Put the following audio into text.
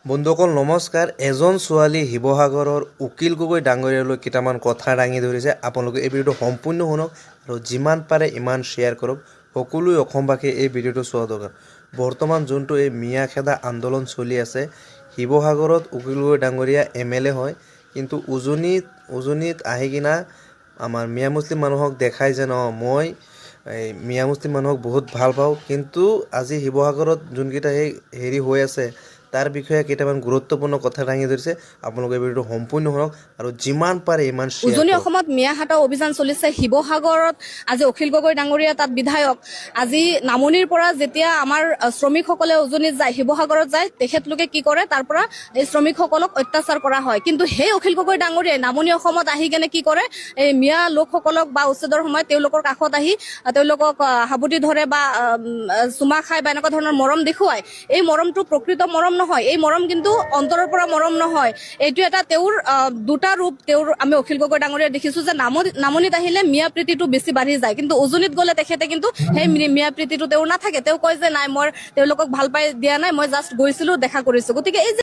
বন্ধুসকল নমস্কাৰ। এজন ছোৱালী শিৱসাগৰৰ উকিল গগৈ ডাঙৰীয়ালৈ কেইটামান কথা দাঙি ধৰিছে। আপোনালোকে এই ভিডিঅ'টো সম্পূৰ্ণ শুনক আৰু যিমান পাৰে ইমান শ্বেয়াৰ কৰক। সকলোৱে অসমবাসীয়ে এই ভিডিঅ'টো চোৱা দৰকাৰ। বৰ্তমান যোনটো এই মিয়া খেদা আন্দোলন চলি আছে, শিৱসাগৰত উকিল গগৈ ডাঙৰীয়া MLA হয়, কিন্তু উজনিত আহি কিনা আমাৰ মিয়া মুছলিম মানুহক দেখায় যে মই মিয়া মুছলিম মানুহক বহুত ভাল পাওঁ, কিন্তু আজি শিৱসাগৰত যোনকেইটা হেৰি হৈ আছে তাৰ বিষয়ে কেইটামান গুৰুত্বপূৰ্ণ কথা দাঙি ধৰিছে। আপোনালোকে ভিডিঅ'টো সম্পূৰ্ণ শুনক আৰু যিমান পাৰে ইমান শ্বেয়াৰ উজনি কৰক। অসমত মিয়া হাটাও অভিযান চলিছে। শিৱসাগৰত আজি অখিল গগৈ ডাঙৰীয়া তাত বিধায়ক। আজি নামনিৰ পৰা যেতিয়া আমাৰ শ্ৰমিকসকলে উজনিত যায়, শিৱসাগৰত যায়, তেখেতলোকে কি কৰে, তাৰ পৰা এই শ্ৰমিকসকলক অত্যাচাৰ কৰা হয়। কিন্তু সেই অখিল গগৈ ডাঙৰীয়াই নামনি অসমত আহি কেনে কি কৰে, এই মিয়া লোকসকলক বা উচ্ছেদৰ সময়ত তেওঁলোকৰ কাষত আহি তেওঁলোকক হাবুতি ধৰে বা চুমা খায় বা এনেকুৱা ধৰণৰ মৰম দেখুৱায়। এই মৰমটো প্ৰকৃত মৰম নহয়, এই মৰম কিন্তু অন্তৰৰ পৰা মৰম নহয়। এইটো এটা তেওঁৰ দুটা ৰূপ আমি অখিল গগৈ ডাঙৰীয়া দেখিছো যে নামনিত আহিলে মিয়া প্ৰীতিটো বেছি বাঢ়ি যায়, কিন্তু উজনিত গ'লে তেখেতে কিন্তু সেই মিয়া প্ৰীতিটো তেওঁৰ নাথাকে। তেওঁ কয় যে নাই, মই তেওঁলোকক ভাল পাই দিয়া নাই, মই জাষ্ট গৈছিলো, দেখা কৰিছো। গতিকে এই